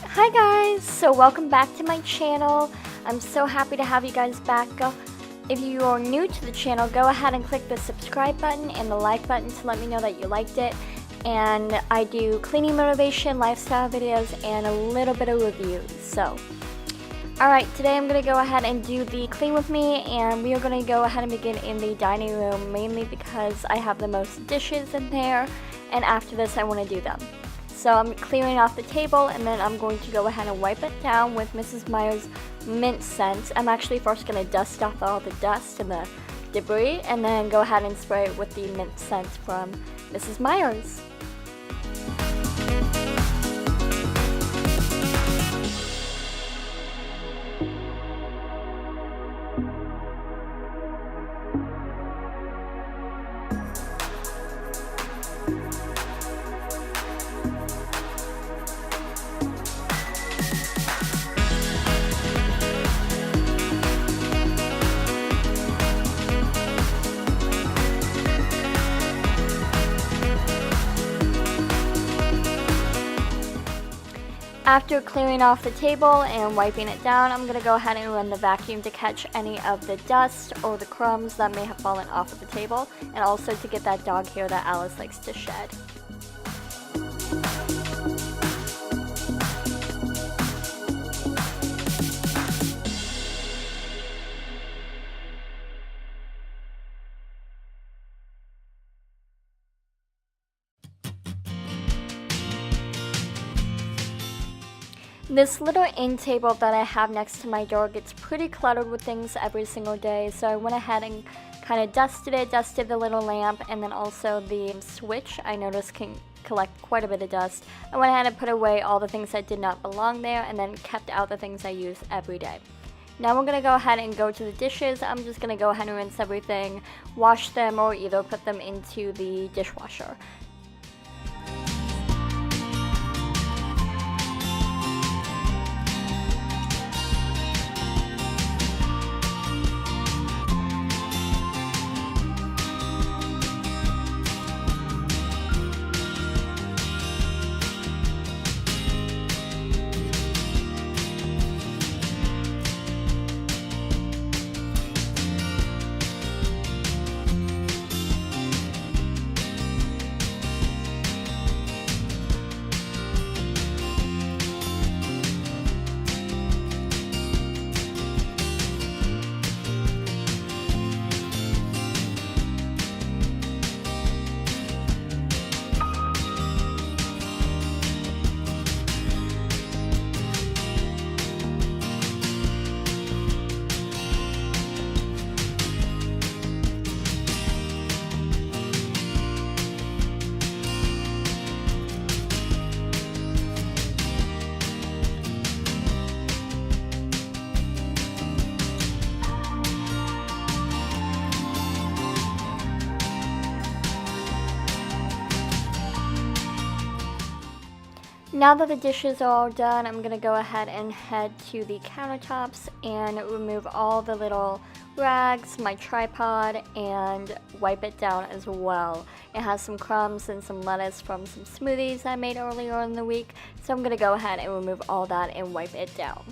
Hi guys! So welcome back to my channel. I'm so happy to have you guys back. If you are new to the channel, go ahead and click the subscribe button and the like button to let me know that you liked it. And I do cleaning motivation, lifestyle videos, and a little bit of reviews. So, alright, today I'm going to go ahead and do the clean with me, and we are going to go ahead and begin in the dining room, mainly because I have the most dishes in there, and after this I want to do them. So I'm clearing off the table, and then I'm going to go ahead and wipe it down with Mrs. Meyer's mint scent. I'm actually first going to dust off all the dust and the debris, and then go ahead and spray it with the mint scent from Mrs. Meyer's. After clearing off the table and wiping it down, I'm going to go ahead and run the vacuum to catch any of the dust or the crumbs that may have fallen off of the table, and also to get that dog hair that Alice likes to shed. This little end table that I have next to my door gets pretty cluttered with things every single day, so I went ahead and kind of dusted the little lamp, and then also the switch I noticed can collect quite a bit of dust. I went ahead and put away all the things that did not belong there, and then kept out the things I use every day. Now we're going to go ahead and go to the dishes. I'm just going to go ahead and rinse everything, wash them, or either put them into the dishwasher. Now that the dishes are all done, I'm going to go ahead and head to the countertops and remove all the little rags, my tripod, and wipe it down as well. It has some crumbs and some lettuce from some smoothies I made earlier in the week, so I'm going to go ahead and remove all that and wipe it down.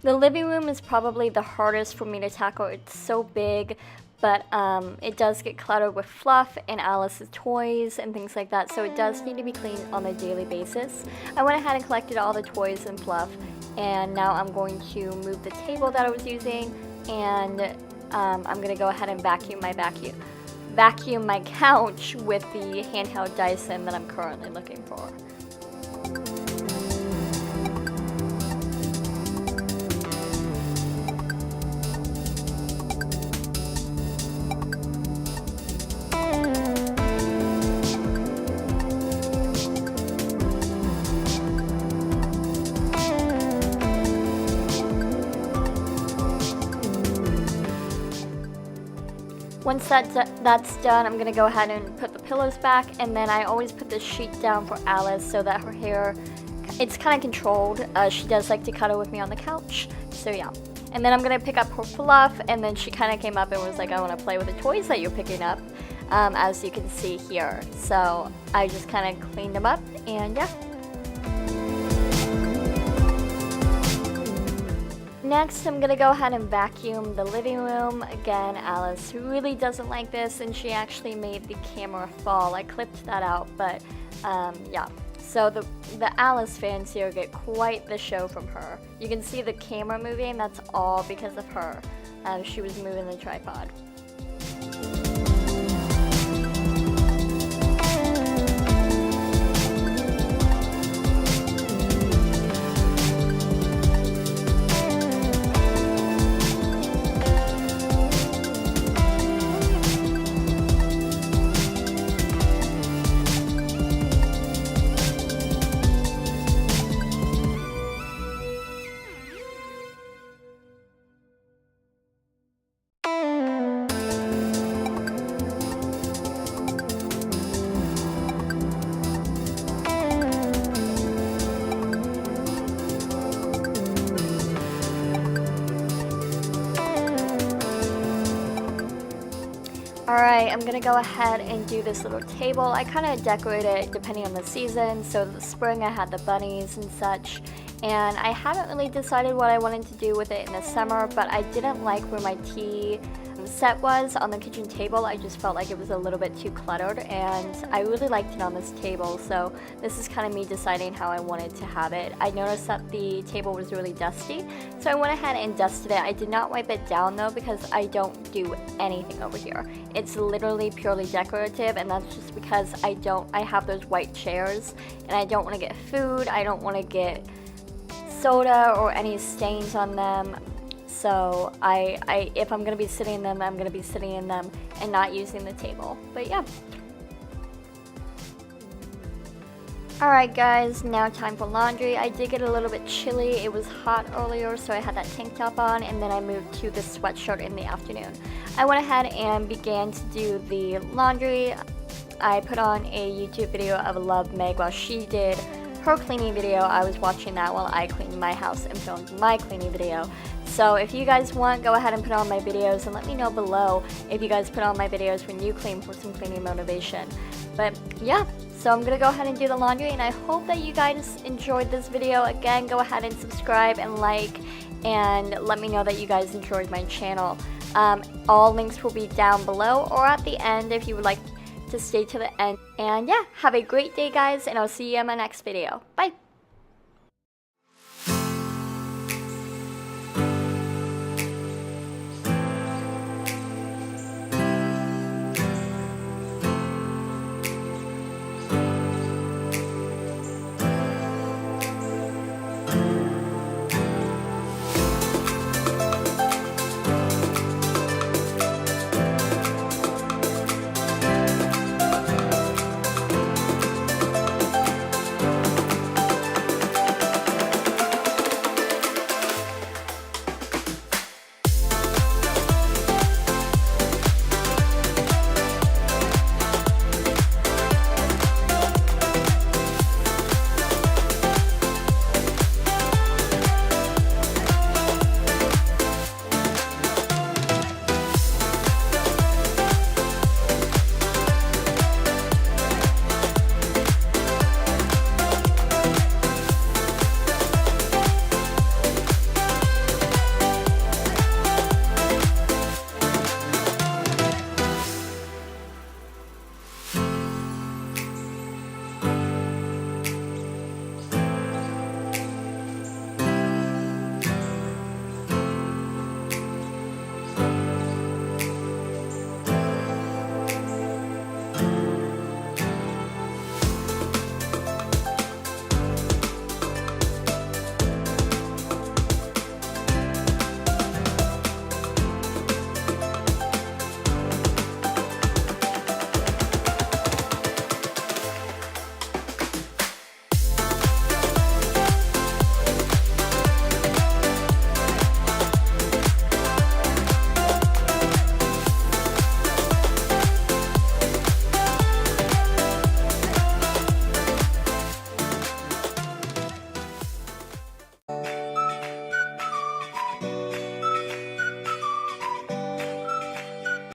The living room is probably the hardest for me to tackle. It's so big, but it does get cluttered with fluff and Alice's toys and things like that, so it does need to be cleaned on a daily basis. I went ahead and collected all the toys and fluff, and now I'm going to move the table that I was using, and I'm going to go ahead and vacuum my couch with the handheld Dyson that I'm currently looking for. Once that's done, I'm gonna go ahead and put the pillows back, and then I always put the sheet down for Alice so that her hair, it's kind of controlled. She does like to cuddle with me on the couch, so yeah. And then I'm gonna pick up her fluff, and then she kind of came up and was like, I want to play with the toys that you're picking up, as you can see here. So I just kind of cleaned them up, and yeah. Next, I'm gonna go ahead and vacuum the living room. Again, Alice really doesn't like this, and she actually made the camera fall. I clipped that out, but yeah. So the Alice fans here get quite the show from her. You can see the camera moving, that's all because of her. She was moving the tripod. Alright, I'm gonna go ahead and do this little table. I kind of decorate it depending on the season. So the spring I had the bunnies and such, and I haven't really decided what I wanted to do with it in the summer, but I didn't like where my tea set was on the kitchen table. I just felt like it was a little bit too cluttered, and I really liked it on this table, so this is kind of me deciding how I wanted to have it. I noticed that the table was really dusty, so I went ahead and dusted it. I did not wipe it down though, because I don't do anything over here. It's literally purely decorative, and that's just because I have those white chairs, and I don't want to get food, I don't want to get soda or any stains on them. So if I'm gonna be sitting in them, I'm gonna be sitting in them and not using the table. But yeah. Alright guys, now time for laundry. I did get a little bit chilly. It was hot earlier, so I had that tank top on, and then I moved to the sweatshirt in the afternoon. I went ahead and began to do the laundry. I put on a YouTube video of Love Meg while she did her cleaning video. I was watching that while I cleaned my house and filmed my cleaning video. So if you guys want, go ahead and put on my videos, and let me know below if you guys put on my videos when you clean for some cleaning motivation. But yeah, so I'm gonna go ahead and do the laundry, and I hope that you guys enjoyed this video. Again, go ahead and subscribe and like, and let me know that you guys enjoyed my channel. All links will be down below or at the end if you would like to stay to the end. And yeah, have a great day guys, and I'll see you in my next video. Bye!